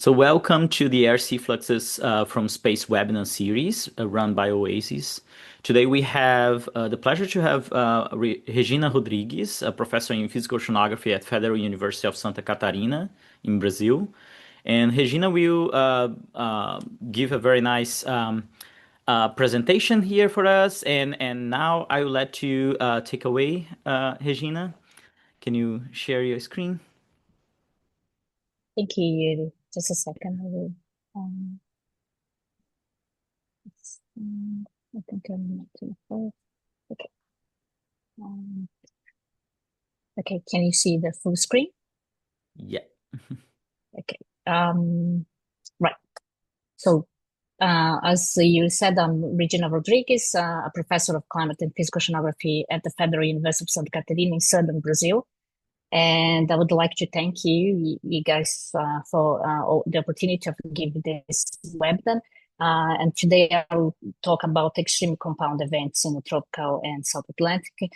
So welcome to the RC Fluxes from Space webinar series run by Oasis. Today we have the pleasure to have Regina Rodrigues, a professor in physical oceanography at Federal University of Santa Catarina in Brazil. And Regina will give a very nice presentation here for us. And now I will let you take away, Regina. Can you share your screen? Thank you, Iury. Just a second. I think I'm not too far. Okay. Okay, can you see the full screen? Yeah. Okay. Right. So, as you said, I'm Regina Rodrigues, a professor of climate and physical oceanography at the Federal University of Santa Catarina in southern Brazil. And I would like to thank you guys, for the opportunity of giving this webinar. And today I'll talk about extreme compound events in the tropical and South Atlantic.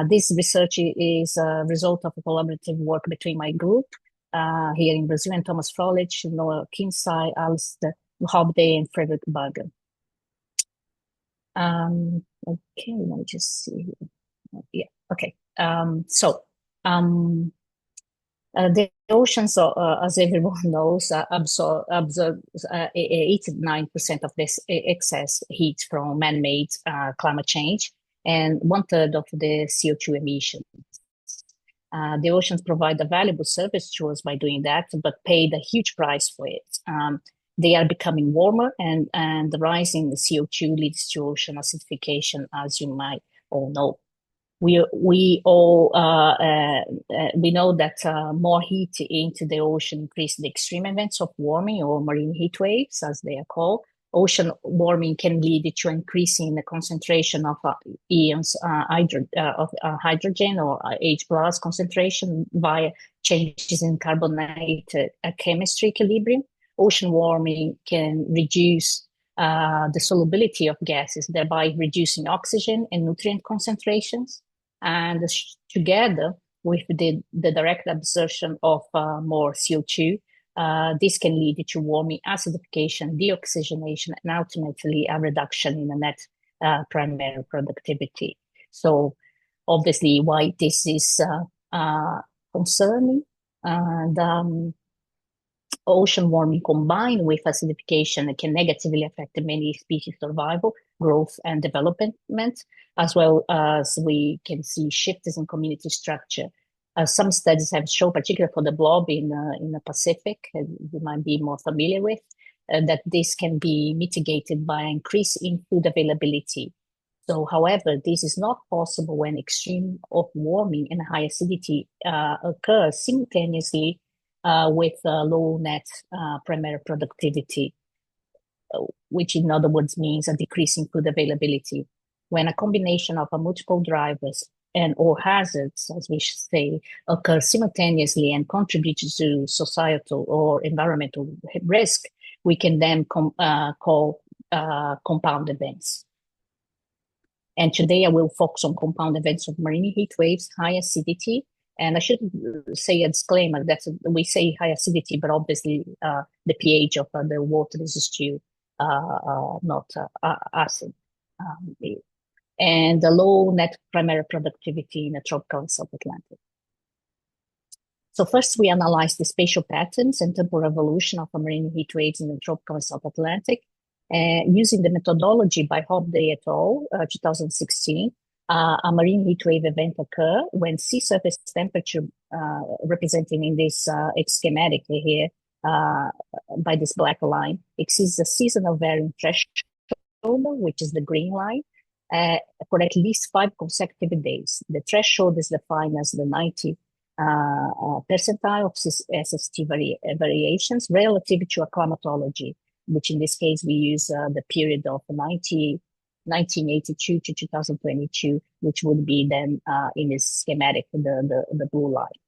This research is a result of a collaborative work between my group here in Brazil and Thomas Frolich, Noah Kinsey, Alistair Hobday, and Frederick Berger. Okay, let me just see here. Yeah, okay. The oceans, as everyone knows, absorb 89% of this excess heat from man-made climate change and 1/3 of the CO2 emissions. The oceans provide a valuable service to us by doing that, but paid a huge price for it. They are becoming warmer, and the rise in the CO2 leads to ocean acidification, as you might all know. We know that more heat into the ocean increase the extreme events of warming, or marine heat waves, as they are called. Ocean warming can lead to increasing the concentration of ions of hydrogen or H plus concentration via changes in carbonate chemistry equilibrium. Ocean warming can reduce the solubility of gases, thereby reducing oxygen and nutrient concentrations. And together with the direct absorption of more CO2, this can lead to warming, acidification, deoxygenation, and ultimately a reduction in the net primary productivity. So obviously why this is concerning, and ocean warming combined with acidification can negatively affect many species survival, growth, and development, as well as we can see shifts in community structure. Some studies have shown, particularly for the blob in the Pacific, you might be more familiar with, that this can be mitigated by an increase in food availability. So, however, this is not possible when extreme of warming and high acidity occur simultaneously with low net primary productivity, which in other words means a decrease in food availability. When a combination of multiple drivers and or hazards, as we should say, occur simultaneously and contribute to societal or environmental risk, we can then call compound events. And today I will focus on compound events of marine heat waves, high acidity. And I should say a disclaimer that we say high acidity, but obviously the pH of the water is still not acid. And the low net primary productivity in the tropical and South Atlantic. So first we analyze the spatial patterns and temporal evolution of marine heat waves in the tropical and South Atlantic. Using the methodology by Hobday et al., 2016, a marine heat wave event occur when sea surface temperature, representing in this schematic here by this black line, exceeds the seasonal varying threshold, which is the green line, for at least 5 consecutive days. The threshold is defined as the 90 percentile of SST variations relative to a climatology, which in this case we use the period of 1982 to 2022, which would be then in this schematic, the blue line.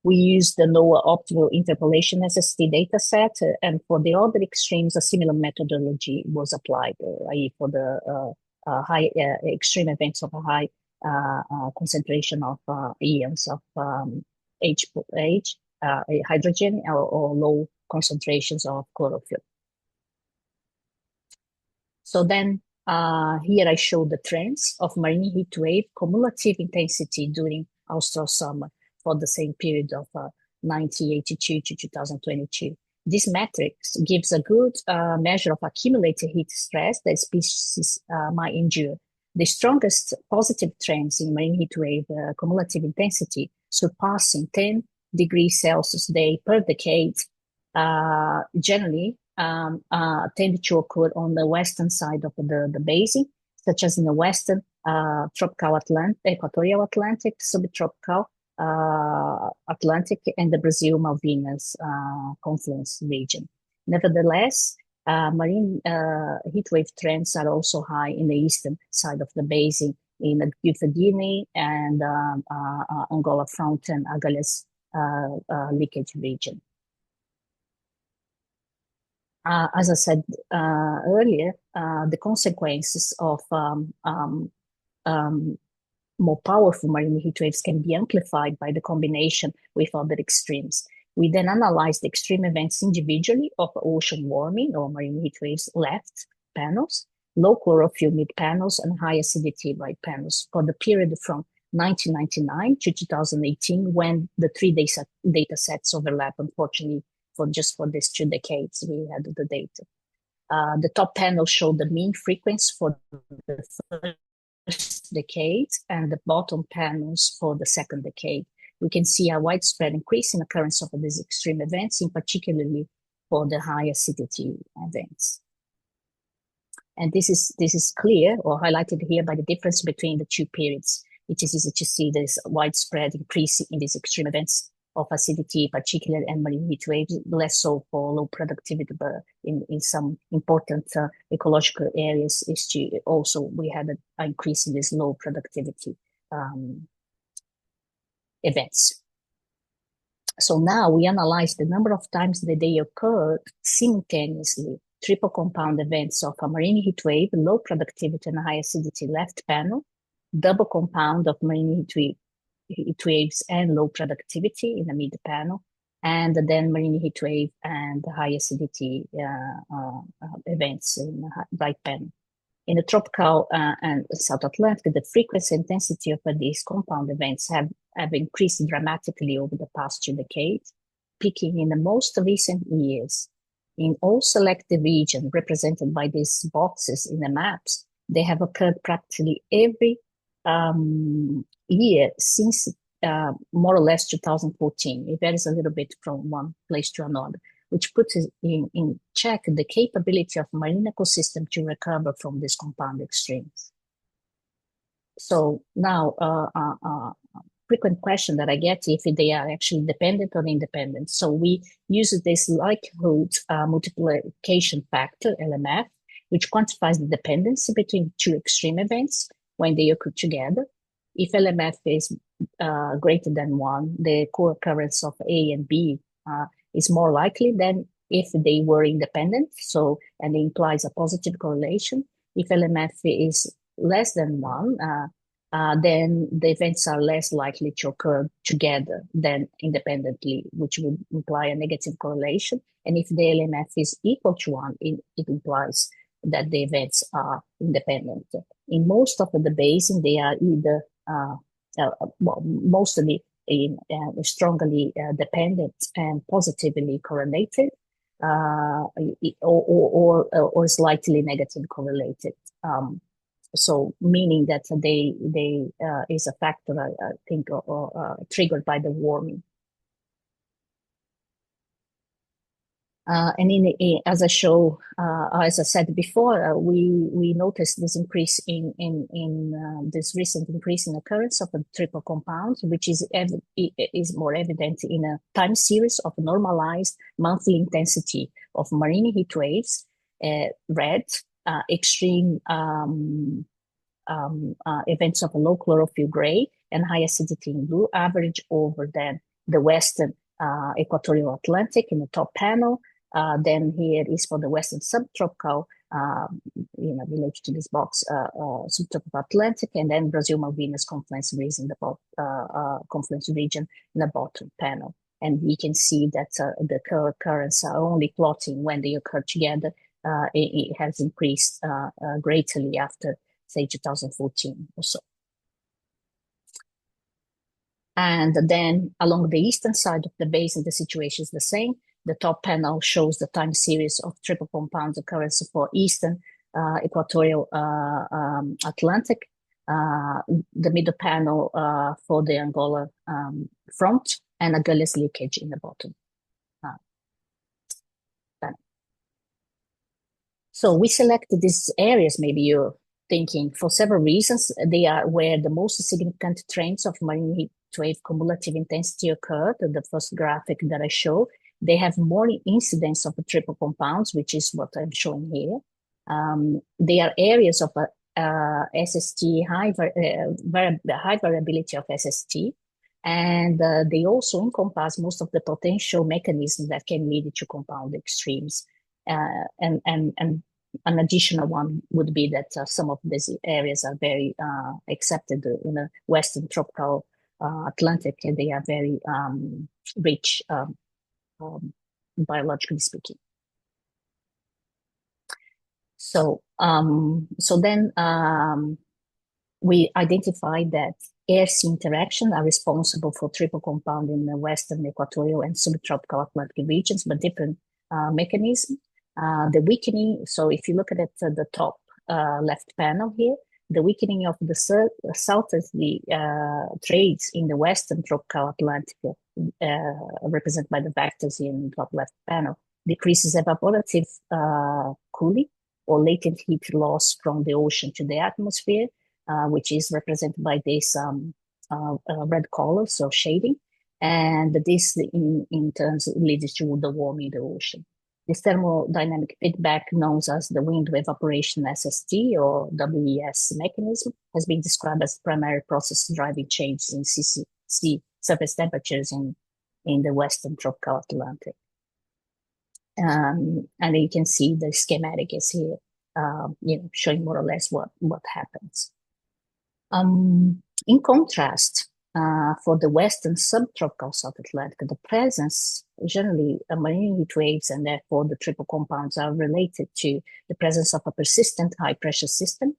We use the NOAA optimal interpolation SST dataset, and for the other extremes, a similar methodology was applied, i.e. for the high extreme events of a high concentration of ions of H, hydrogen, or low concentrations of chlorophyll. So then here I show the trends of marine heat wave cumulative intensity during austral summer for the same period of 1982 to 2022. This matrix gives a good measure of accumulated heat stress that species might endure. The strongest positive trends in marine heat wave cumulative intensity surpassing 10 degrees Celsius day per decade generally tend to occur on the western side of the basin, such as in the western tropical Atlantic, equatorial Atlantic, subtropical Atlantic, and the Brazil-Malvinas confluence region. Nevertheless, marine heat wave trends are also high in the eastern side of the basin, in the Gulf of Guinea and Angola Front and Agalhas leakage region. As I said earlier, the consequences of more powerful marine heat waves can be amplified by the combination with other extremes. We then analyze the extreme events individually of ocean warming or marine heat waves left panels, low chlorophyll mid panels, and high acidity right panels for the period from 1999 to 2018, when the three data sets overlap, unfortunately, for these 2 decades we had the data. The top panel showed the mean frequency for the first decade and the bottom panels for the second decade. We can see a widespread increase in occurrence of these extreme events, in particularly for the high acidity events. And this is clear or highlighted here by the difference between the 2 periods. It is easy to see this widespread increase in these extreme events of acidity, particularly, and marine heat waves, less so for low productivity, but in some important ecological areas, we had an increase in these low productivity events. So now we analyze the number of times that they occurred simultaneously. Triple compound events of a marine heat wave, low productivity and high acidity left panel, double compound of marine heat waves and low productivity in the mid panel, and then marine heat wave and high acidity events in the right panel. In the tropical and South Atlantic, the frequency and intensity of these compound events have increased dramatically over the past 2 decades, peaking in the most recent years. In all selected regions represented by these boxes in the maps, they have occurred practically every year since more or less 2014. It varies a little bit from one place to another, which puts in check the capability of marine ecosystem to recover from these compound extremes. So now, frequent question that I get if they are actually dependent or independent. So we use this likelihood multiplication factor, LMF, which quantifies the dependency between 2 extreme events when they occur together. If LMF is greater than 1, the co-occurrence of A and B is more likely than if they were independent. So, and it implies a positive correlation. If LMF is less than 1, then the events are less likely to occur together than independently, which would imply a negative correlation. And if the LMF is equal to 1, it implies that the events are independent. In most of the basin, they are either mostly strongly dependent and positively correlated, or slightly negative correlated. So meaning that they is a factor, I think, or triggered by the warming. And as I said before, we noticed this increase in this recent increase in occurrence of the triple compounds, which is more evident in a time series of normalized monthly intensity of marine heat waves, red, extreme events of low chlorophyll gray, and high acidity in blue, average over then the western equatorial Atlantic in the top panel. Then here is for the western subtropical, related to this box, subtropical Atlantic, and then Brazil Malvinas confluence region in the bottom panel. and we can see that the currents are only plotting when they occur together. It has increased greatly after, say, 2014 or so. And then along the eastern side of the basin, the situation is the same. The top panel shows the time series of triple compound occurrence for eastern equatorial Atlantic. The middle panel for the Angola front, and a gullus leakage in the bottom panel. So we selected these areas, maybe you're thinking, for several reasons. They are where the most significant trends of marine heat wave cumulative intensity occurred. The first graphic that I show, they have more incidence of the triple compounds, which is what I'm showing here. They are areas of SST, high variability of SST, and they also encompass most of the potential mechanisms that can lead to compound extremes. And an additional one would be that some of these areas are very accepted in the Western tropical Atlantic, and they are very rich, biologically speaking. So then we identified that air-sea interaction are responsible for triple compound in the Western equatorial and subtropical Atlantic regions, but different mechanism. The weakening, so if you look at the top left panel here, the weakening of the southerly trades in the Western tropical Atlantic, represented by the vectors in the top left panel, decreases evaporative cooling or latent heat loss from the ocean to the atmosphere, which is represented by this red color, so shading. And this in turn leads to the warming of the ocean. This thermodynamic feedback, known as the wind evaporation SST or WES mechanism, has been described as the primary process driving changes in sea surface temperatures in the Western tropical Atlantic. And you can see the schematic is here, showing more or less what happens. In contrast, for the Western subtropical South Atlantic, the presence, generally marine heat waves and therefore the triple compounds are related to the presence of a persistent high pressure system,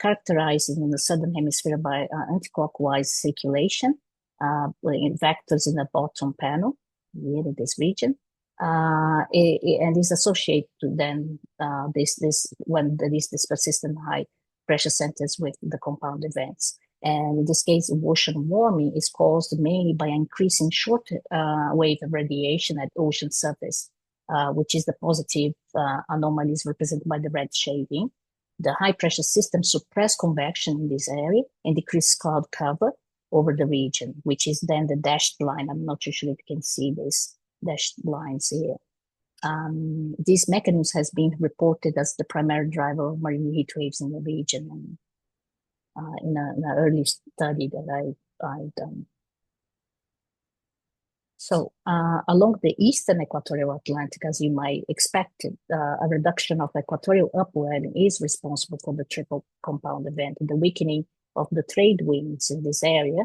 characterized in the southern hemisphere by anti-clockwise circulation, in vectors in the bottom panel, here in this region. And is associated then when there is this persistent high pressure centers with the compound events. And in this case, ocean warming is caused mainly by increasing short wave radiation at ocean surface, which is the positive anomalies represented by the red shading. The high pressure system suppress convection in this area and decrease cloud cover over the region, which is then the dashed line. I'm not too sure if you can see this dashed lines here. This mechanism has been reported as the primary driver of marine heat waves in the region, and in an early study that I've done. So along the eastern equatorial Atlantic, as you might expect, a reduction of equatorial upwelling is responsible for the triple compound event, the weakening of the trade winds in this area,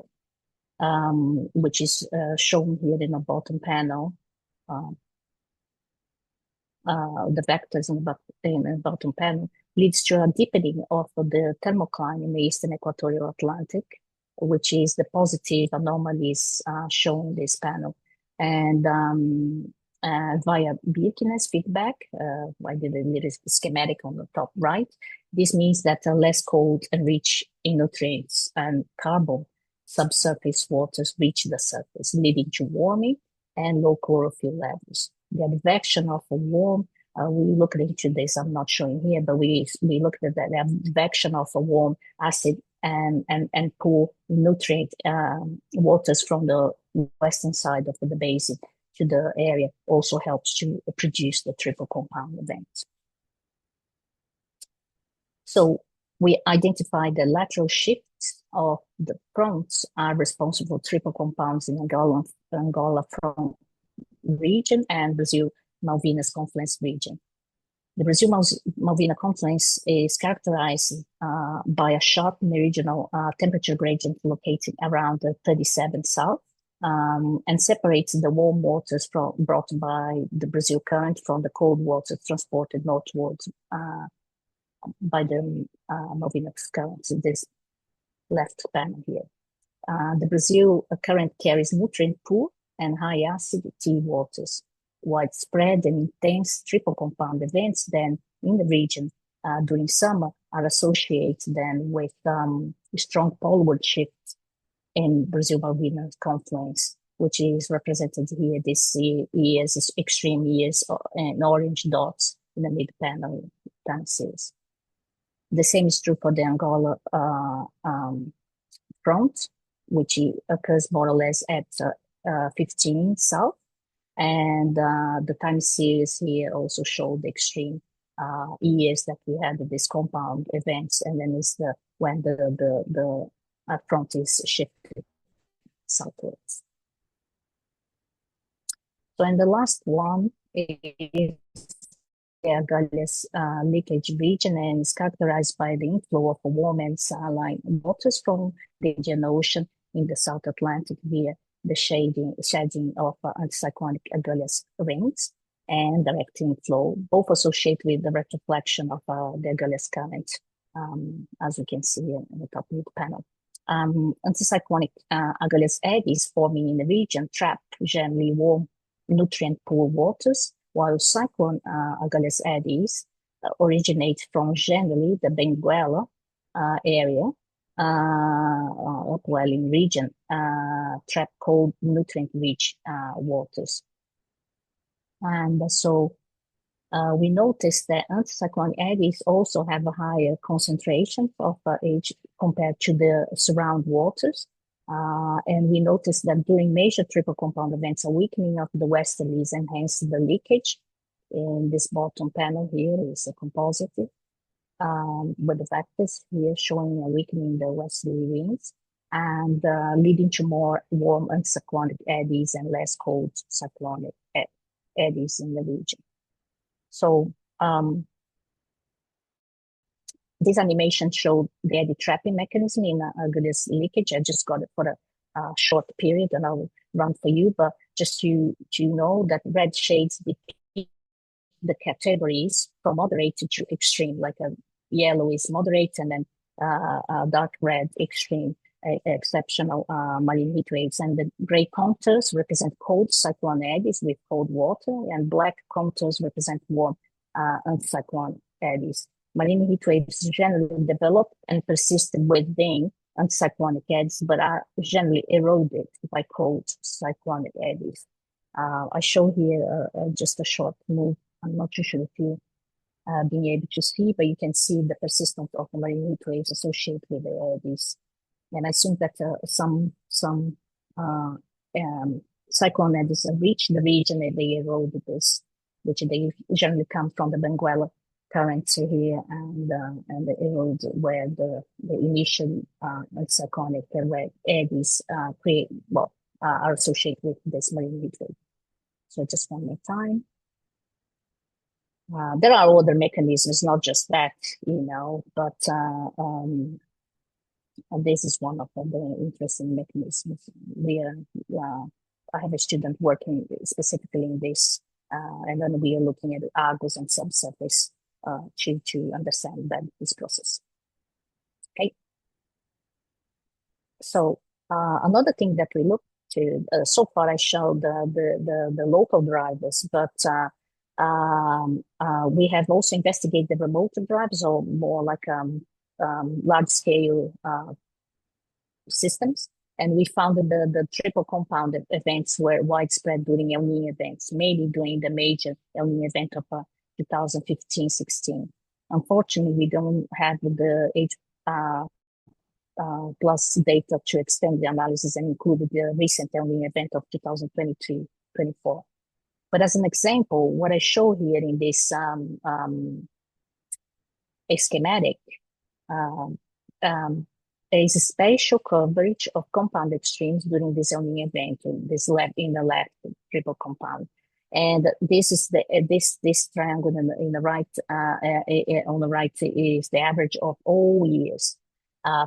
which is shown here in the bottom panel. The vectors in the bottom panel leads to a deepening of the thermocline in the eastern equatorial Atlantic, which is the positive anomalies shown in this panel. And via Birkenes feedback, I did a little schematic on the top right. This means that less cold and rich in nutrients and carbon subsurface waters reach the surface, leading to warming and low chlorophyll levels. The advection of a warm, we looked into this, I'm not showing here, but we looked at the advection of a warm acid and poor nutrient waters from the western side of the basin to the area also helps to produce the triple compound event. So we identified the lateral shifts of the fronts are responsible for triple compounds in Angola front region and Brazil-Malvinas confluence region. The Brazil-Malvinas confluence is characterized by a sharp meridional temperature gradient located around 37 south and separates the warm waters brought by the Brazil current from the cold waters transported northwards by the Malvinas currents. This left panel here. The Brazil current carries nutrient-poor and high acidity waters. Widespread and intense triple compound events then in the region during summer are associated then with strong poleward shifts in Brazil-Malvinas confluence, which is represented here this year's extreme years in orange dots in the mid-panel series. The same is true for the Angola front, which occurs more or less at 15 south. And the time series here also show the extreme years that we had these compound events, and then is when the front is shifted southwards. So, and the last one is the Agulhas leakage region, and is characterized by the inflow of warm and saline waters from the Indian Ocean in the South Atlantic via the shedding of anticyclonic Agulhas rings and direct inflow, both associated with the retroflexion of the Agulhas current, as we can see in the top mid panel. Anticyclonic Agulhas eddies forming in the region trap generally warm nutrient-poor waters, while cyclone Agulhas eddies originate from generally the Benguela area, upwelling region, trap cold nutrient-rich waters. And so we noticed that anticyclonic eddies also have a higher concentration of H compared to the surround waters. And we noticed that during major triple compound events, a weakening of the westerlies and hence the leakage. In this bottom panel here is a composite with the vectors here showing a weakening in the westerly winds and leading to more warm anticyclonic eddies and less cold cyclonic eddies in the region. So this animation showed the eddy trapping mechanism in Agulhas leakage. I just got it for a short period and I'll run for you, but just to know that red shades depict the categories from moderate to extreme, like a yellow is moderate and then dark red extreme, exceptional marine heat waves, and the gray contours represent cold cyclone eddies with cold water, and black contours represent warm anticyclone eddies. Marine heat waves generally develop and persist within anticyclonic eddies, but are generally eroded by cold cyclonic eddies. I show here just a short move. I'm not too sure if you being able to see, but you can see the persistence of the marine heat waves associated with the eddies. And I assume that some cyclone eddies reach the region and they erode this, which they generally come from the Benguela currents here and the erode where the initial cyclonic eddies are associated with this marine heat wave. So just one more time. There are other mechanisms, not just that, but this is one of the interesting mechanisms. I have a student working specifically in this, and then we are looking at Argos and subsurface to understand this process. Okay. So another thing that we looked to, so far I showed the local drivers, but we have also investigated the remote drivers, or more like large-scale systems, and we found that the triple compound events were widespread during El Niño events, mainly during the major El Niño event of 2015-16. Unfortunately, we don't have the H plus data to extend the analysis and include the recent El Niño event of 2023-24. But as an example, what I show here in this schematic is a spatial coverage of compound extremes during this El Niño event in the left triple compound. And this is this triangle in the right on the right is the average of all years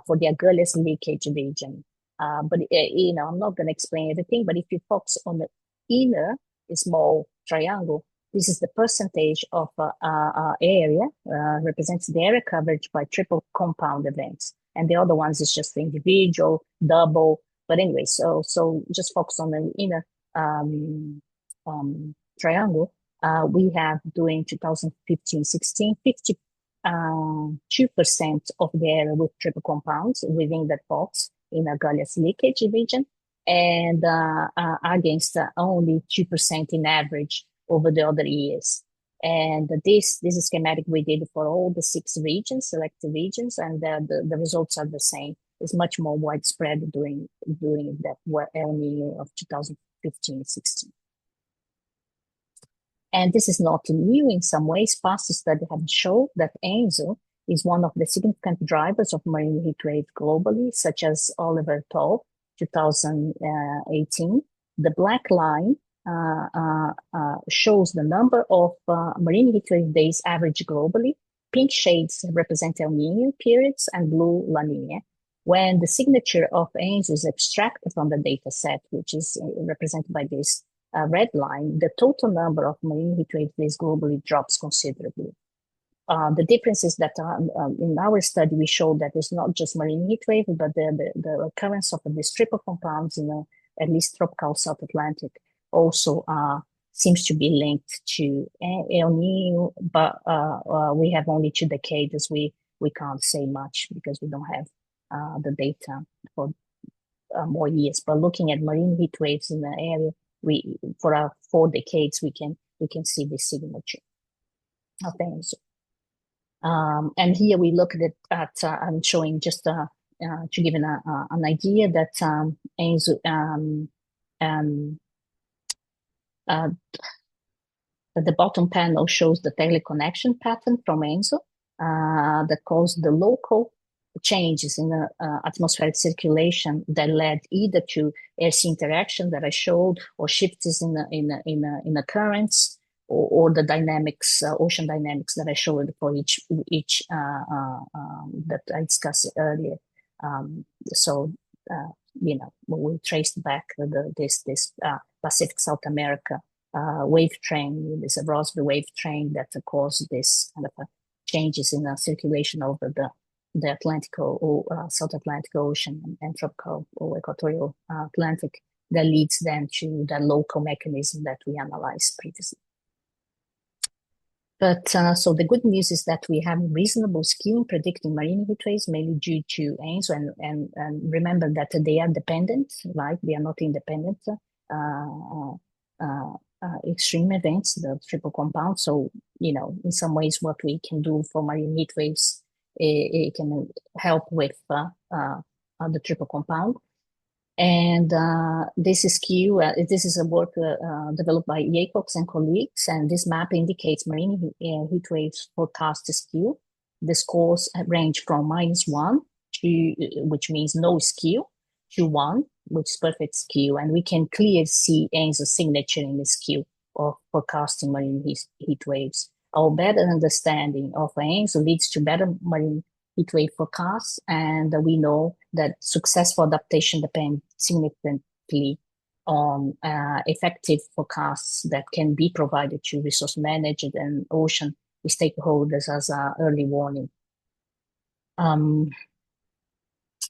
for the Agulhas leakage region. But I'm not going to explain everything. But if you focus on the inner small triangle, this is the percentage of area represents the area coverage by triple compound events, and the other ones is just the individual, double. But anyway, so just focus on the inner triangle. We have during 2015-16, 2% of the area with triple compounds within that box in a Gaulia's leakage region, and against only 2% in average over the other years. And this is a schematic we did for all the 6 regions, selected regions, and the results are the same. It's much more widespread during that El Nino of 2015-16. And this is not new in some ways. Past studies have shown that ENSO is one of the significant drivers of marine heat wave globally, such as Oliver et al. 2018. The black line shows the number of marine heat wave days average globally. Pink shades represent El Nino periods and blue La Nina. When the signature of ENSO is extracted from the data set, which is represented by this red line, the total number of marine heat wave days globally drops considerably. The difference is that in our study, we showed that it's not just marine heat wave, but the occurrence of these triple compounds in at least tropical South Atlantic also seems to be linked to El Nino, but we have only 2 decades. We can't say much because we don't have the data for more years. But looking at marine heat waves in the area, for 4 decades, we can see this signature of ENSO. And here we look at I'm showing just to give an idea that ENSO the bottom panel shows the teleconnection pattern from ENSO that caused the local changes in the atmospheric circulation that led either to air-sea interaction that I showed, or shifts in the currents, or the dynamics, ocean dynamics that I showed for each that I discussed earlier. We traced back this Pacific South America wave train, this Rossby wave train that caused this kind of changes in the circulation over the Atlantic or South Atlantic Ocean and tropical or equatorial Atlantic, that leads then to the local mechanism that we analyzed previously. But so the good news is that we have reasonable skill in predicting marine heat waves, mainly due to ENSO, and remember that they are dependent, right? They are not independent extreme events, the triple compound. So, in some ways, what we can do for marine heat waves, it can help with the triple compound. And this is this is a work developed by Jacobs and colleagues, and this map indicates marine heat waves forecast skew. The scores range from -1, which means no skew, to 1, which is perfect skew, and we can clearly see ENSO's signature in the skew of forecasting marine heat waves. Our better understanding of ENSO leads to better marine heat wave forecasts, and we know that successful adaptation depends significantly on effective forecasts that can be provided to resource managers and ocean stakeholders as early warning.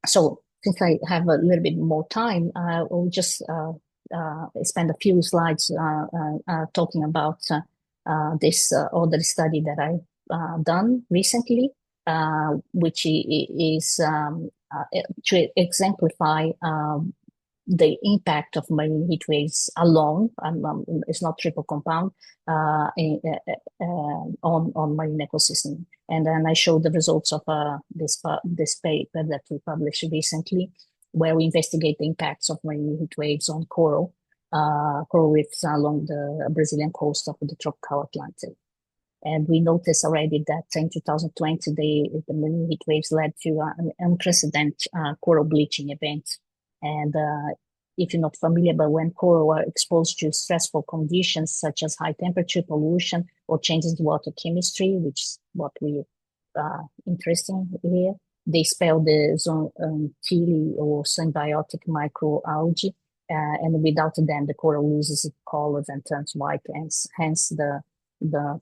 So since I have a little bit more time, I will just spend a few slides talking about this other study that I've done recently, which is to exemplify the impact of marine heat waves alone. It's not triple compound on marine ecosystem. And then I showed the results of this paper that we published recently, where we investigate the impacts of marine heat waves on coral reefs along the Brazilian coast of the tropical Atlantic. And we noticed already that in 2020, the marine heat waves led to an unprecedented coral bleaching event. And if you're not familiar, but when coral are exposed to stressful conditions such as high temperature, pollution, or changes in water chemistry, which is what we interesting here, They spell the zooxanthellae or symbiotic microalgae, and without them, the coral loses its colors and turns white, and hence the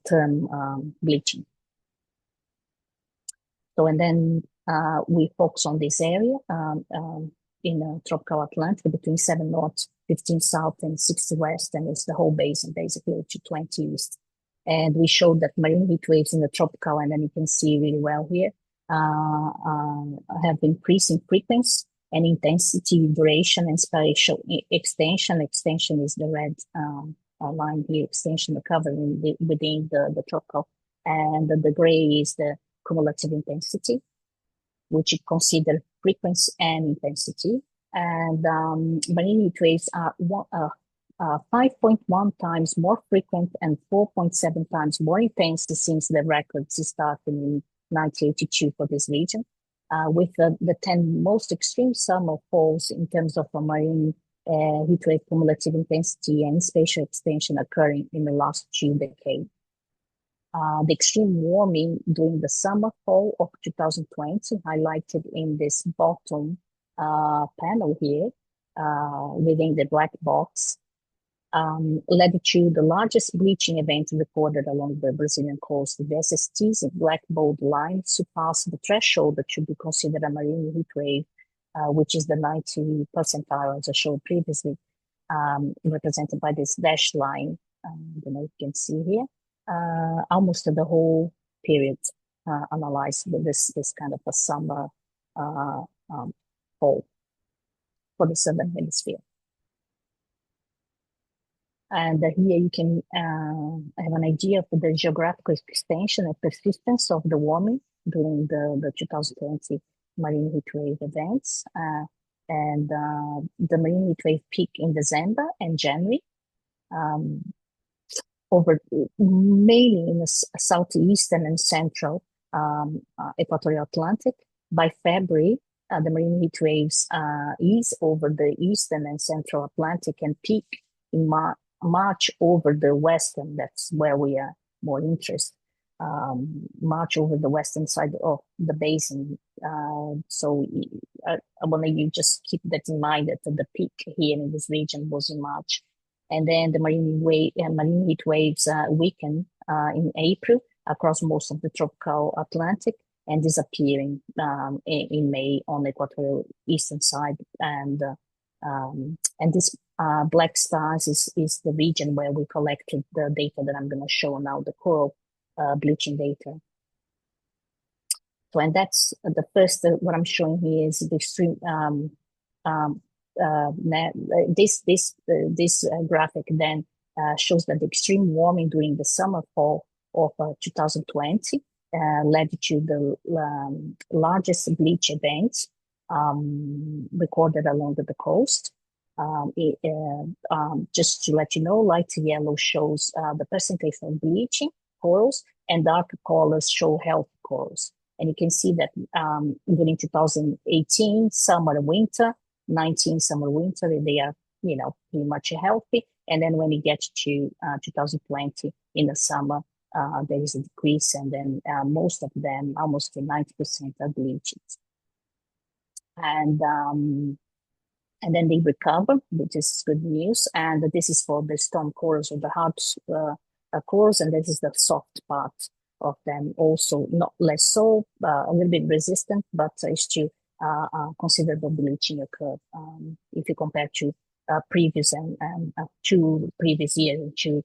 term bleaching. So, and then we focus on this area in the tropical Atlantic between 7 north, 15 south, and 60 west, and it's the whole basin basically to 20 east. And we showed that marine heat waves in the tropical, and then you can see really well here, have increasing frequency and intensity, duration, and spatial extension. Extension is the red line here, extension covering within the tropical, and the gray is the cumulative intensity, which is considered frequency and intensity. And marine heat waves are 5.1 times more frequent and 4.7 times more intense since the records started in 1982 for this region, with the 10 most extreme summer falls in terms of marine heat wave cumulative intensity and spatial extension occurring in the last 2 decades. The extreme warming during the summer fall of 2020, highlighted in this bottom panel here, within the black box, led to the largest bleaching event recorded along the Brazilian coast. The SST's black bold line surpassed the threshold that should be considered a marine heat wave, which is the 90 percentile, as I showed previously, represented by this dashed line. I don't know if you can see here. Almost the whole period analyzed with this kind of a summer fall for the southern hemisphere. And here you can have an idea of the geographical extension and persistence of the warming during the 2020 marine heat wave events. And the marine heat wave peak in December and January, over mainly in the southeastern and central equatorial Atlantic. By February, the marine heat waves ease over the eastern and central Atlantic and peak in March over the western. That's where we are more interested. March over the western side of the basin. So I want you just keep that in mind, that the peak here in this region was in March. And then the marine heat waves weaken in April across most of the tropical Atlantic and disappearing in May on the equatorial eastern side. And this black stars is the region where we collected the data that I'm going to show now, the coral bleaching data. So, and that's the first, what I'm showing here is the extreme, this graphic then shows that the extreme warming during the summer fall of 2020 led to the largest bleach events recorded along the coast. Just to let you know, light yellow shows the percentage of bleaching corals, and dark colors show healthy corals. And you can see that during 2018, summer, winter, 19 summer, winter, they are, pretty much healthy. And then when it gets to 2020 in the summer, there is a decrease, and then most of them, almost 90%, are bleaching. And then they recover, which is good news. And this is for the storm corals or the hard corals, and this is the soft part of them. Also, not less so, a little bit resistant, but still considerable bleaching occur if you compare to previous and 2 previous years and 2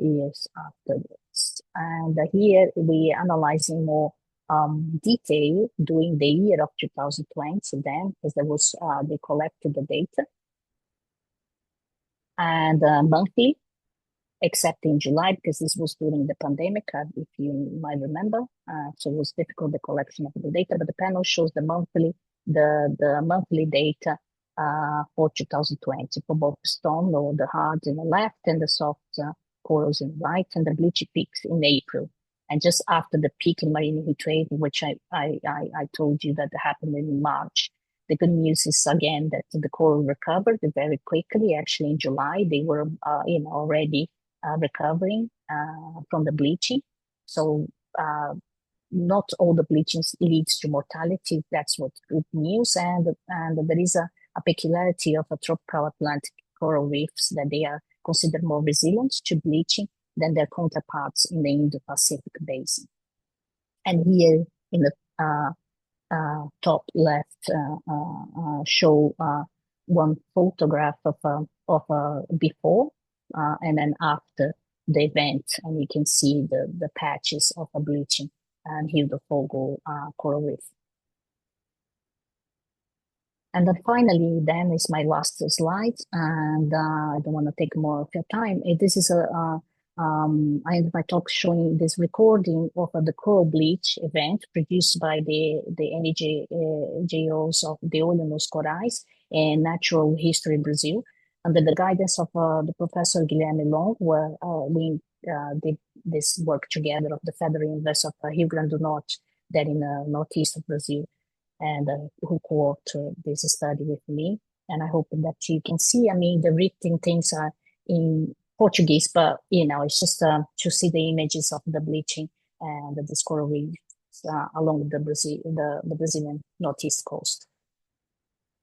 years afterwards. And here we are analyzing more detail during the year of 2020 then, because there was they collected the data, and monthly, except in July, because this was during the pandemic, if you might remember. So it was difficult, the collection of the data, but the panel shows the monthly data for 2020 for both stone or the hard in the left and the soft corals in the right, and the bleachy peaks in April. And just after the peak in marine heat wave, which I told you that happened in March. The good news is again that the coral recovered very quickly. Actually, in July they were already recovering from the bleaching. So not all the bleaching leads to mortality. That's what good news. And there is a peculiarity of a tropical Atlantic coral reefs that they are considered more resilient to bleaching than their counterparts in the Indo-Pacific basin. And here in the top left show one photograph of before and then after the event, and you can see the patches of a bleaching and Rio do Fogo coral reef. And then finally, then is my last slide, and I don't want to take more of your time. This is I end my talk showing this recording of the coral bleach event produced by the NGOs of the Olho nos Corais and Natural History Brazil, under the guidance of the Professor Guilherme Long, where we did this work together of the Federal University of Rio Grande do Norte, that in the northeast of Brazil, and who co-authored this study with me. And I hope that you can see, I mean, the written things are in Portuguese, but, you know, it's just to see the images of the bleaching and the coral reefs along the Brazilian northeast coast.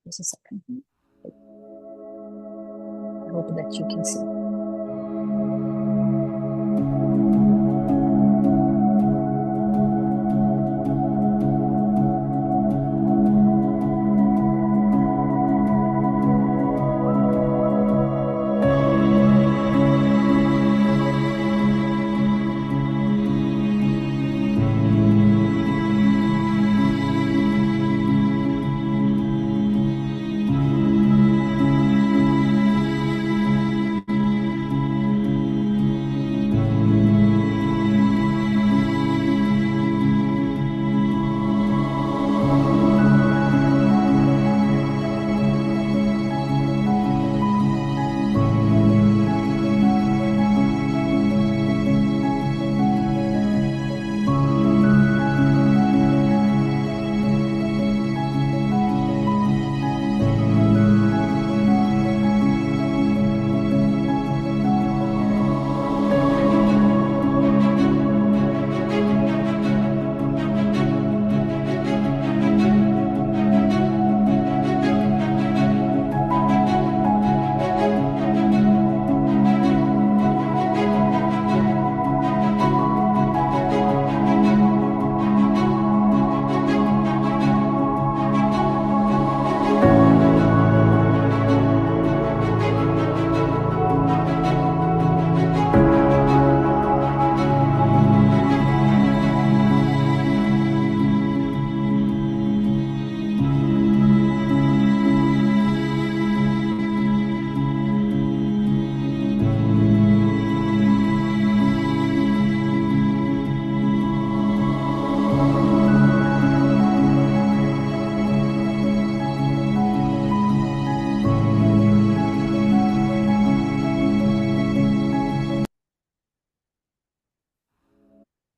Just a second. I hope that you can see.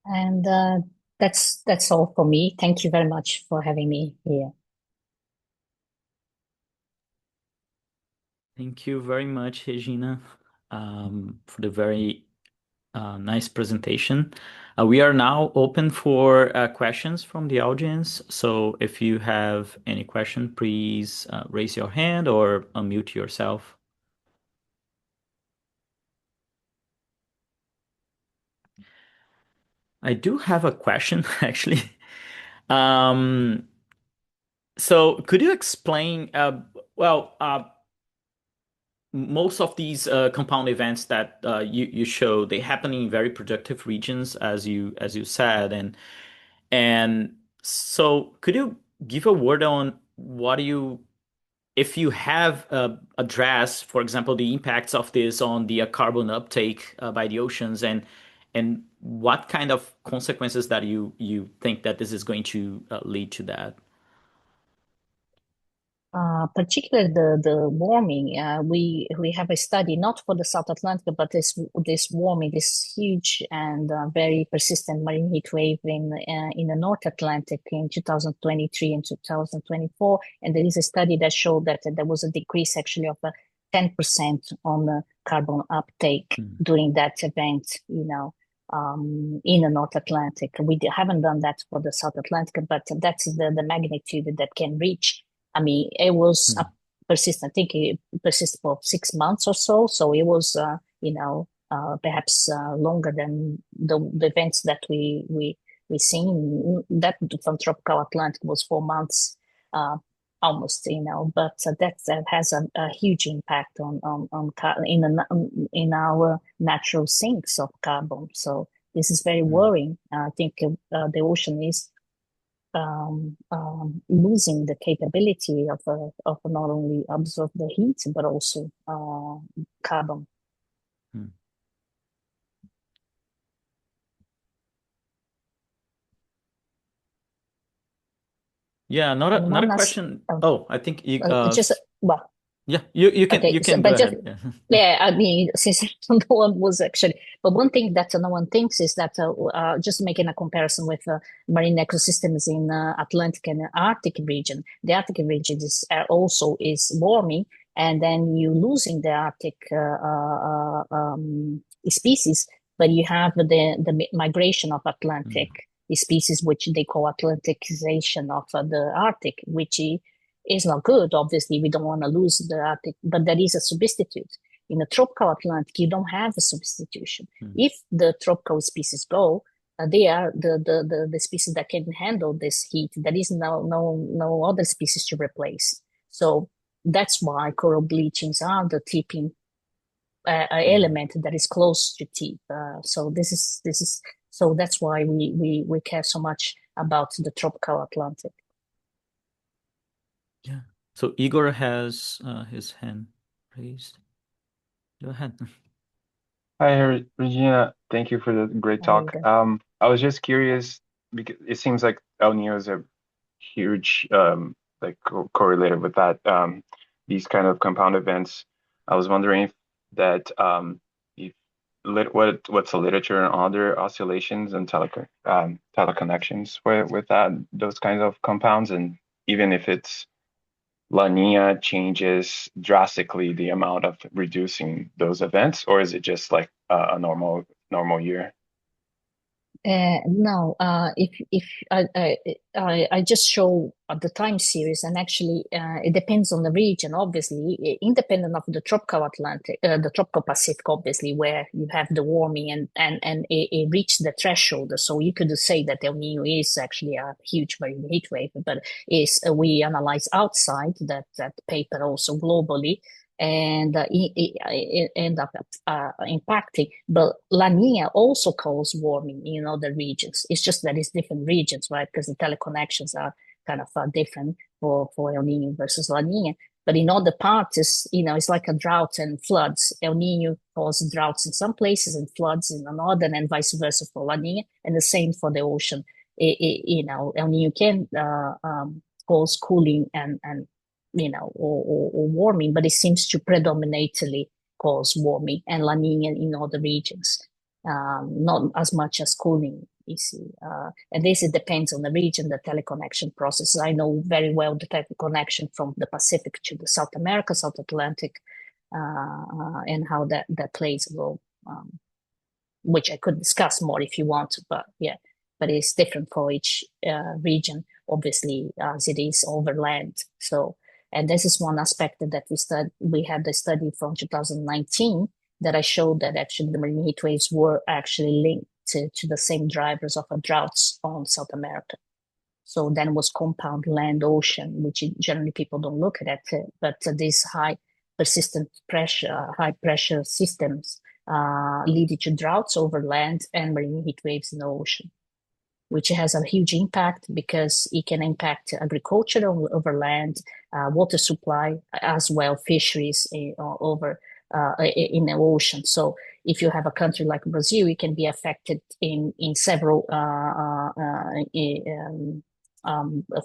And that's all for me. Thank you very much for having me here. Thank you very much, Regina, for the very nice presentation. We are now open for questions from the audience. So if you have any question, please raise your hand or unmute yourself. I do have a question, actually. So could you explain, most of these compound events that you show, they happen in very productive regions, as you said, and so could you give a word on what if you have addressed, for example, the impacts of this on the carbon uptake by the oceans, and what kind of consequences that you think that this is going to lead to that? Particularly the warming, we have a study not for the South Atlantic, but this warming, this huge and very persistent marine heat wave in the North Atlantic in 2023 and 2024, and there is a study that showed that there was a decrease actually of 10% on the carbon uptake during that event. You know, in the North Atlantic. We haven't done that for the South Atlantic, but that's the magnitude that can reach. I mean, it was Hmm. persistent. I think it persisted for 6 months or so. So it was, perhaps longer than the events that we seen. That from tropical Atlantic was 4 months, uh, almost, but that has a huge impact in our natural sinks of carbon. So this is very Hmm. worrying. I think the ocean is losing the capability of not only absorb the heat but also carbon. Hmm. Yeah, And not a one last, question. Oh, I think just well, yeah, you can okay, you so, can go but just ahead. Yeah. yeah, I mean, since no one was actually, but one thing that no one thinks is that just making a comparison with marine ecosystems in Atlantic and Arctic region, the Arctic region is also is warming, and then you losing the Arctic species, but you have the migration of Hmm. Atlantic species, which they call Atlanticization of the Arctic, which is not good. Obviously, we don't want to lose the Arctic, but there is a substitute. In the tropical Atlantic, you don't have a substitution. Hmm. If the tropical species go, they are the species that can handle this heat. There is no other species to replace. So that's why coral bleachings are the tipping Hmm. element that is close to tip. So this is so that's why we care so much about the tropical Atlantic. Yeah. So Igor has his hand raised. Go ahead. Hi, Regina. Thank you for the great There you talk. go. I was just curious because it seems like El Nino is a huge like correlated with that these kind of compound events. I was wondering if what's the literature on other oscillations and teleconnections with that those kinds of compounds, and even if it's La Nina changes drastically the amount of reducing those events, or is it just like a normal year? No, if I just show the time series, and actually it depends on the region. Obviously, independent of the tropical Atlantic, the tropical Pacific, obviously, where you have the warming and it reached the threshold. So you could say that El Nino is actually a huge marine heat wave, but is we analyze outside that paper also globally and it end up impacting. But La Nina also causes warming in other regions. It's just that it's different regions, right? Because the teleconnections are kind of different for El Nino versus La Nina. But in other parts, it's like a drought and floods. El Nino causes droughts in some places and floods in another, and vice versa for La Nina, and the same for the ocean. El Nino can cause cooling and or warming, but it seems to predominantly cause warming and La Nina in other regions, not as much as cooling. You see, and this it depends on the region, the teleconnection process. I know very well the teleconnection from the Pacific to the South America, South Atlantic, and how that plays a role, which I could discuss more if you want, but yeah, but it's different for each region, obviously, as it is overland. So, and this is one aspect that we had the study from 2019 that I showed that actually the marine heat waves were actually linked to the same drivers of droughts on South America. So then was compound land ocean, which generally people don't look at it, but these persistent pressure, high pressure systems leading to droughts over land and marine heat waves in the ocean, which has a huge impact because it can impact agriculture over land, water supply, as well fisheries in the ocean. So if you have a country like Brazil, it can be affected in several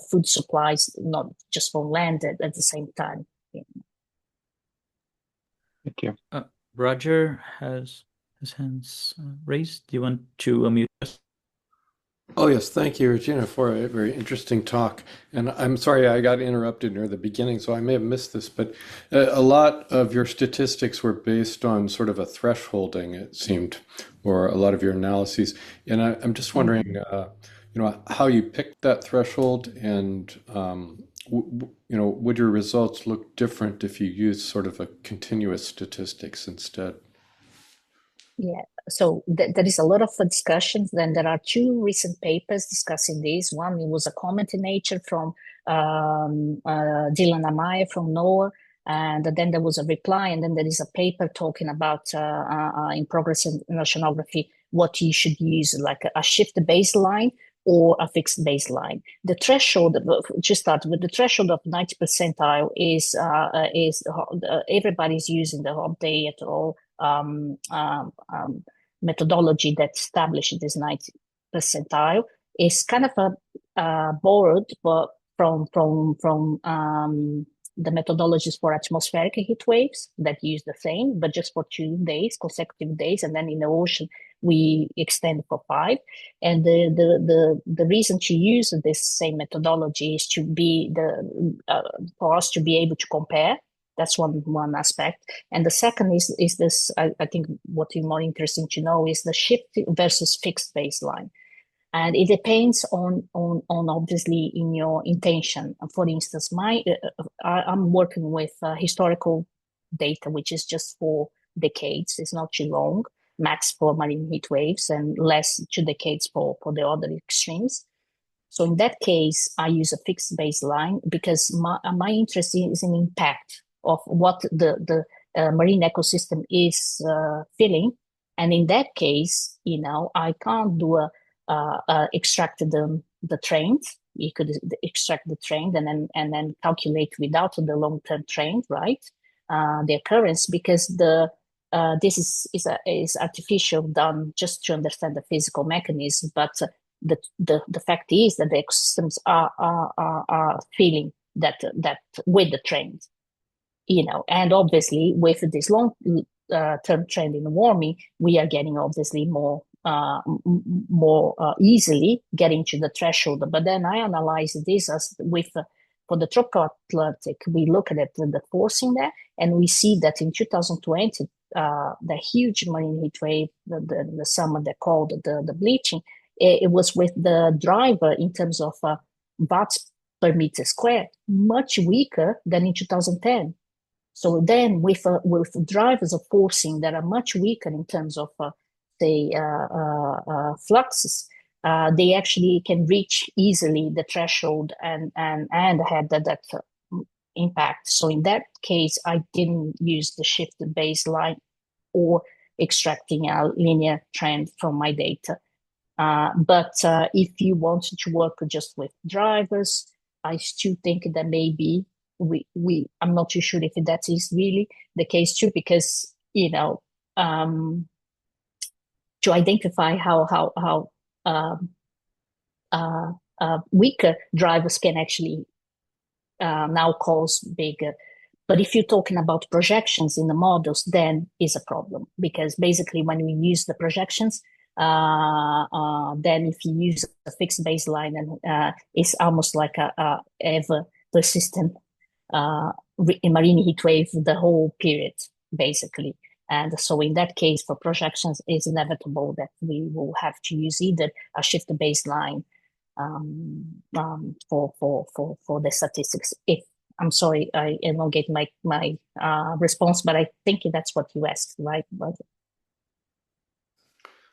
food supplies, not just for land at the same time. Yeah. Thank you. Uh, Roger has his hands raised. Do you want to unmute us? Oh, yes. Thank you, Regina, for a very interesting talk. And I'm sorry I got interrupted near the beginning, so I may have missed this, but a lot of your statistics were based on sort of a thresholding, it seemed, or a lot of your analyses. And I'm just wondering, how you picked that threshold, and would your results look different if you used sort of a continuous statistics instead? Yeah, so there is a lot of discussions. Then there are two recent papers discussing this. One, it was a comment in Nature from Dylan Amaya from NOAA, and then there was a reply, and then there is a paper talking about in progress in oceanography what you should use, like a shift baseline or a fixed baseline. The threshold, to start with, the threshold of 90 percentile is everybody's using the Hobday et al. Methodology that established this 90 percentile is kind of borrowed from the methodologies for atmospheric heat waves that use the same, but just for 2 days, consecutive days, and then in the ocean we extend for 5. And the reason to use this same methodology is to be for us to be able to compare. That's one aspect. And the second is this, I think what is more interesting to know is the shift versus fixed baseline. And it depends on obviously in your intention. For instance, I'm working with historical data, which is just for decades. It's not too long, max for marine heat waves, and less 2 decades for the other extremes. So in that case, I use a fixed baseline because my interest is in impact of what the marine ecosystem is feeling. And in that case, I can't do extract the trend. You could extract the trend and then calculate without the long-term trend, right? The occurrence, because this is artificial, done just to understand the physical mechanism. But the fact is that the ecosystems are feeling that with the trend. And obviously with this long term trend in warming, we are getting obviously more easily getting to the threshold. But then I analyze this as for the tropical Atlantic, we look at the forcing there, and we see that in 2020, the huge marine heat wave, the summer they called the bleaching, it was with the driver in terms of watts per meter squared, much weaker than in 2010. So then with drivers of forcing that are much weaker in terms of, fluxes, they actually can reach easily the threshold and had that impact. So in that case, I didn't use the shifted baseline or extracting a linear trend from my data. But if you wanted to work just with drivers, I still think that maybe I'm not too sure if that is really the case too, because to identify how weaker drivers can actually now cause bigger. But if you're talking about projections in the models, then is a problem, because basically when we use the projections, then if you use a fixed baseline, and it's almost like a ever persistent marine heat wave the whole period, basically. And so in that case, for projections, it's inevitable that we will have to use either a shift baseline for the statistics. I'm sorry, I elongate my response, but I think that's what you asked, right?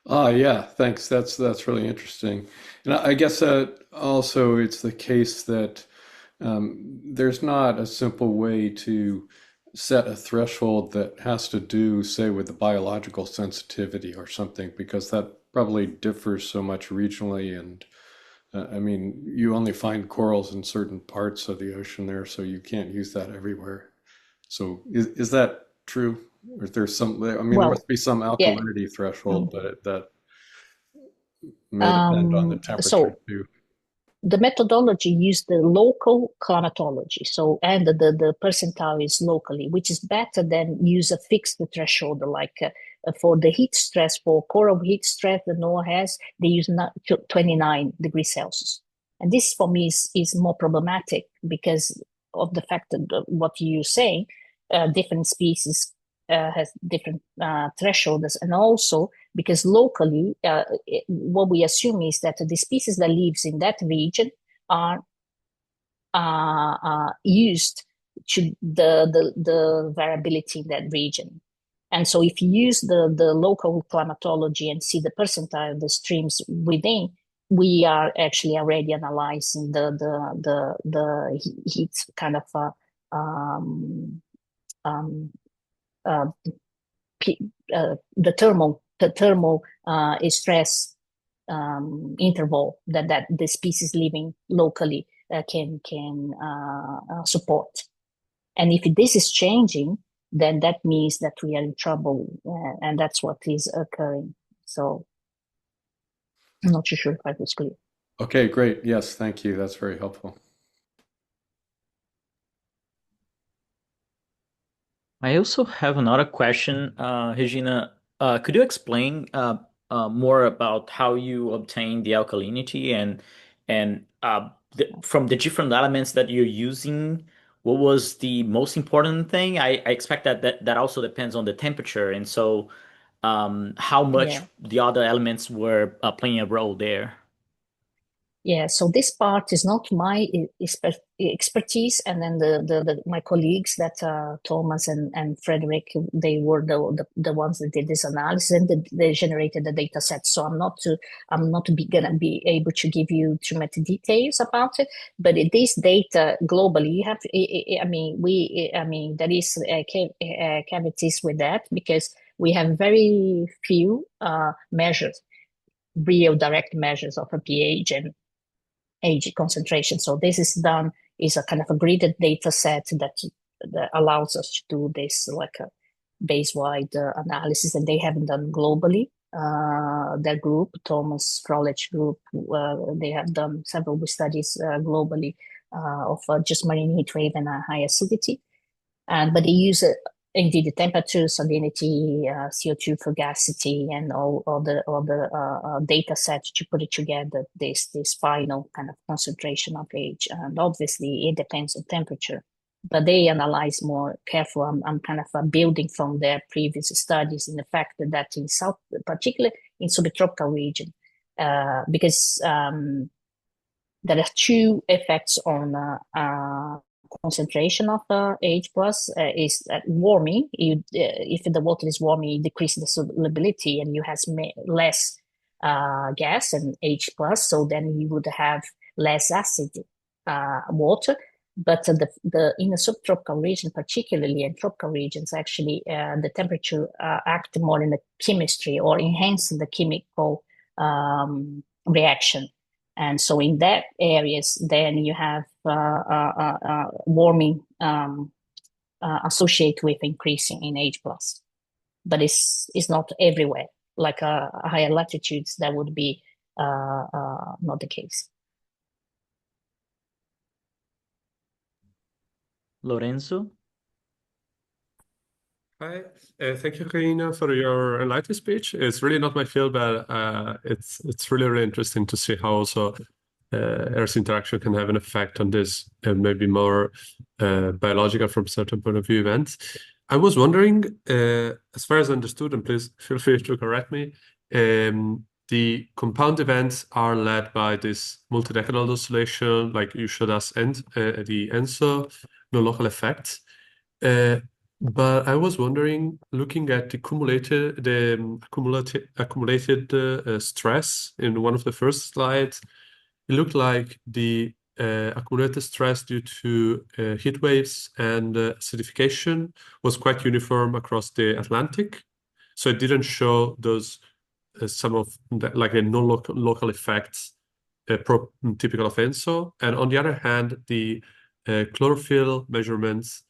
Yeah, thanks. That's really interesting. And I guess also it's the case that there's not a simple way to set a threshold that has to do, say, with the biological sensitivity or something, because that probably differs so much regionally. And I mean, you only find corals in certain parts of the ocean there, so you can't use that everywhere. So is that true? Or is there there must be some alkalinity threshold, but that may depend on the temperature too. The methodology used the local climatology, and the percentile is locally, which is better than use a fixed threshold like for the heat stress, for coral heat stress that NOAA has, they use 29 degrees Celsius. And this for me is more problematic because of the fact that what you're saying, different species has different thresholds, and also because locally, what we assume is that the species that lives in that region are used to the variability in that region. And so if you use the local climatology and see the percentile of the streams within, we are actually already analyzing the heat kind of the thermal stress interval that the species living locally can support. And if this is changing, then that means that we are in trouble, and that's what is occurring. So I'm not too sure if I was clear. Okay, great. Yes, thank you. That's very helpful. I also have another question, Regina. Could you explain more about how you obtain the alkalinity and from the different elements that you're using? What was the most important thing? I expect that also depends on the temperature, and so how much Yeah. the other elements were playing a role there. Yeah, so this part is not my expertise, and then my colleagues that Thomas and Frederick, they were the ones that did this analysis, and they generated the data set. So I'm not gonna be able to give you too much details about it. But this data globally, you have, I mean, there is cavities with that because we have very few measures, real direct measures of a pH and age concentration. So this is a kind of a gridded data set that allows us to do this like a base-wide analysis, and they haven't done globally. Their group, Thomas Frolich group, they have done several studies globally of just marine heat wave and high acidity. But they use indeed the temperature, salinity, CO2 fugacity, and all the data sets to put it together, this final kind of concentration of age. And obviously it depends on temperature, but they analyze more careful. I'm kind of building from their previous studies in the fact that in South, particularly in subtropical region, because there are two effects on concentration of H plus is that warming. If the water is warm, you decrease the solubility and you have less gas and H plus, so then you would have less acid water. But in the subtropical region, particularly in tropical regions, actually the temperature act more in the chemistry or enhance the chemical reaction. And so in that areas, then you have warming associated with increasing in H plus, but it's not everywhere. Like higher latitudes, that would be not the case. Lorenzo? Hi, thank you, Regina, for your enlightening speech. It's really not my field, but it's really interesting to see how also Earth interaction can have an effect on this, and maybe more biological from a certain point of view events. I was wondering, as far as I understood, and please feel free to correct me, the compound events are led by this multidecadal oscillation, like you showed us, and the ENSO, no local effects. But I was wondering, looking at the accumulated stress in one of the first slides, it looked like the accumulated stress due to heat waves and acidification was quite uniform across the Atlantic. So it didn't show those some of the, like the non-local effects typical of ENSO. And on the other hand, the chlorophyll measurements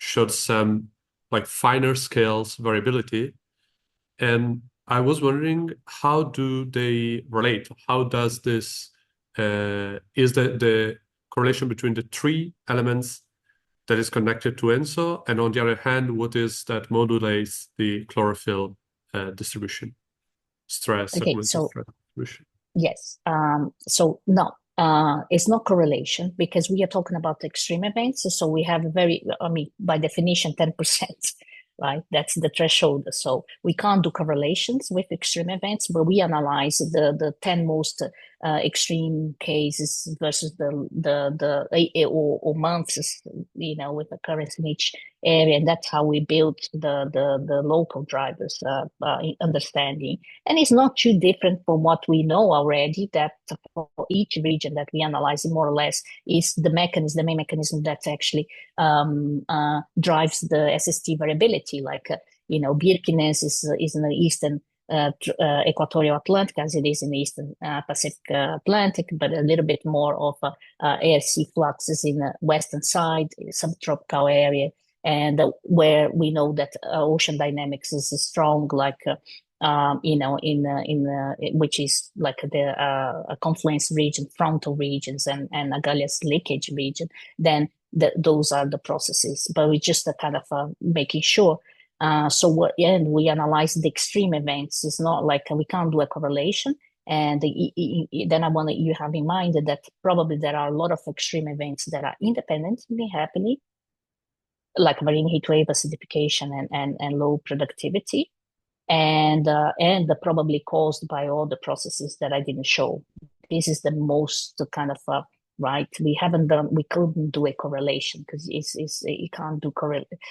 showed some like finer scales variability. And I was wondering, how do they relate? How does this, is the correlation between the three elements that is connected to ENSO? And on the other hand, what is that modulates the chlorophyll distribution, stress, Okay, so stress distribution? Yes. So no, it's not correlation because we are talking about extreme events. So we have by definition, 10% right? That's the threshold. So we can't do correlations with extreme events, but we analyze the 10 most extreme cases versus or months, with occurrence in each area, and that's how we built the local drivers understanding. And it's not too different from what we know already, that for each region that we analyze, more or less, is the main mechanism that actually drives the SST variability. Like, Birkenes is in the eastern equatorial Atlantic, as it is in the eastern Pacific Atlantic, but a little bit more of ARC fluxes in the western side, subtropical area, and where we know that ocean dynamics is strong, like which is like the confluence region, frontal regions, and Agallias leakage region. Then those are the processes, but we just kind of making sure. And we analyze the extreme events. It's not like we can't do a correlation. And then I want you have in mind that probably there are a lot of extreme events that are independently happening, like marine heat wave, acidification, and low productivity, and probably caused by all the processes that I didn't show. This is the most kind of right. We couldn't do a correlation because you can't do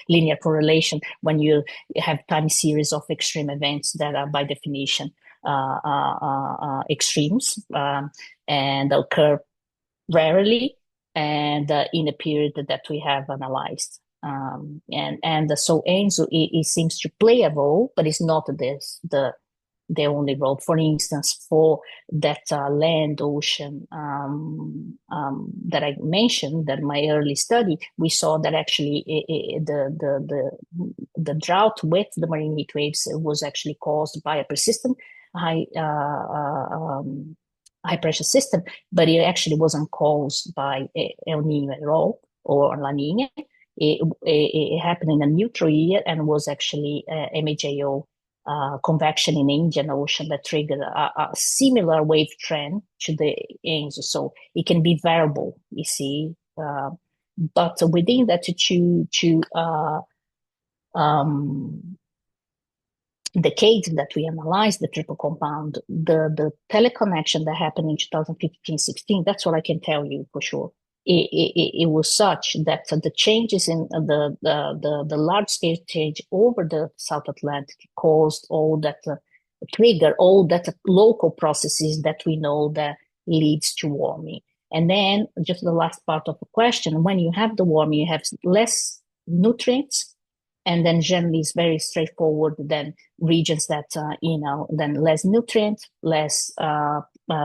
linear correlation when you have time series of extreme events that are by definition extremes and occur rarely and in a period that we have analyzed. So ENSO, it seems to play a role, but it's not the only role. For instance, for that land ocean that I mentioned, that my early study, we saw that actually the drought with the marine heat waves was actually caused by a persistent high pressure system, but it actually wasn't caused by El Nino at all, or La Nina. It happened in a neutral year and was actually MAJO convection in the Indian Ocean that triggered a similar wave trend to the ENSO. So it can be variable, you see. But within that, decades that we analyzed the triple compound, the teleconnection that happened in 2015-16, that's what I can tell you for sure. It was such that the changes in the large scale change over the South Atlantic caused all that trigger all that local processes that we know that leads to warming. And then just the last part of the question, when you have the warming, you have less nutrients, and then generally it's very straightforward than regions that then less nutrients, less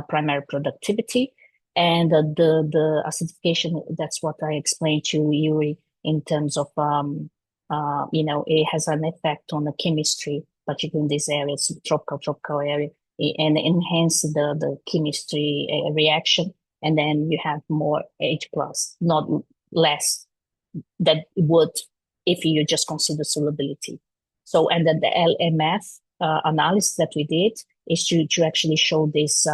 primary productivity. And the acidification, that's what I explained to Iury in terms of, it has an effect on the chemistry, particularly in these areas, tropical area, and enhance the chemistry reaction. And then you have more H+, not less, that would if you just consider solubility. So, and then the LMF analysis that we did is to actually show this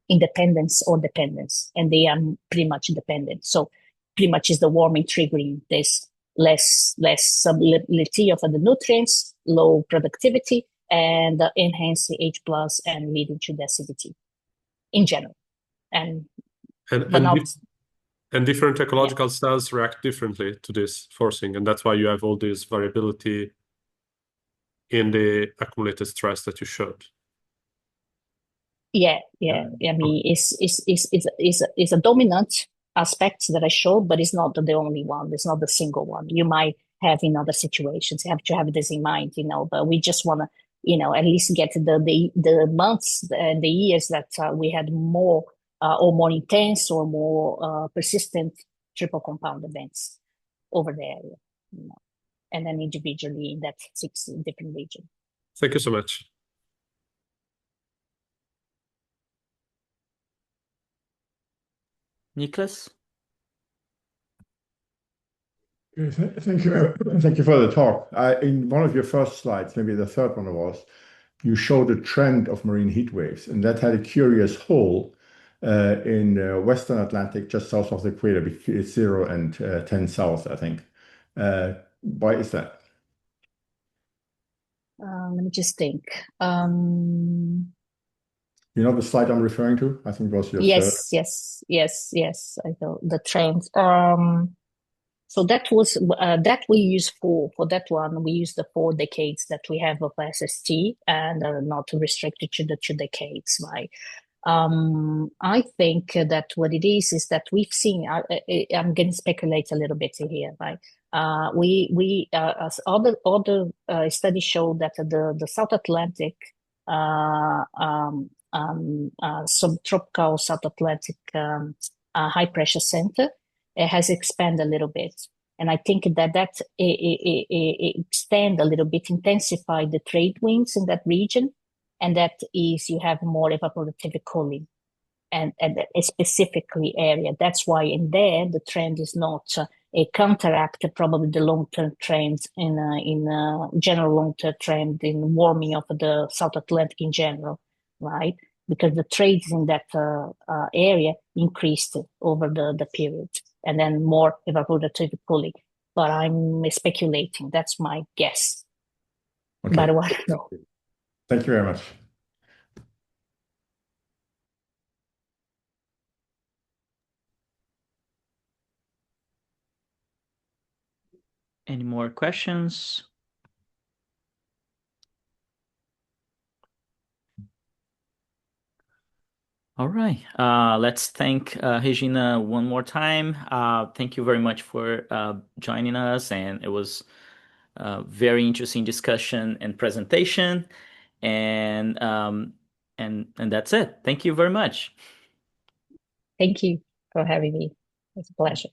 independence or dependence, and they are pretty much dependent. So pretty much is the warming triggering this less solubility of the nutrients, low productivity, and enhance the H+ and leading to the acidity in general. And different ecological styles react differently to this forcing, and that's why you have all this variability in the accumulated stress that you showed. I mean, it's a dominant aspect that I showed, but it's not the only one. It's not the single one. You might have in other situations. You have to have this in mind, But we just want to, at least get the months and the years that we had more or more intense or more persistent triple compound events over the area, and then individually in that 6 different regions. Thank you so much. Nicholas? Thank you. Thank you for the talk. In one of your first slides, maybe the third one was, you showed a trend of marine heat waves, and that had a curious hole in Western Atlantic, just south of the equator, between 0 and 10 south, I think. Why is that? Let me just think. You know the slide I'm referring to? I think it was your third. Yes. I know the trend. So that was that we use for that one. We use the 4 decades that we have of SST and not restricted to the 2 decades, right? I think that what it is that we've seen. I'm going to speculate a little bit here, right? As other studies show that the South Atlantic, subtropical South Atlantic high pressure center, it has expanded a little bit. And I think that extend a little bit, intensify the trade winds in that region. And that is, you have more evaporative cooling and specifically area. That's why in there, the trend is not a counteract probably the long-term trends in general long-term trend in warming of the South Atlantic in general, right? Because the trades in that area increased over the period, and then more evaporative cooling. But I'm speculating. That's my guess. Okay. But what I know. Thank you very much. Any more questions? All right. Let's thank Regina one more time. Thank you very much for joining us, and it was a very interesting discussion and presentation. And that's it. Thank you very much. Thank you for having me. It's a pleasure.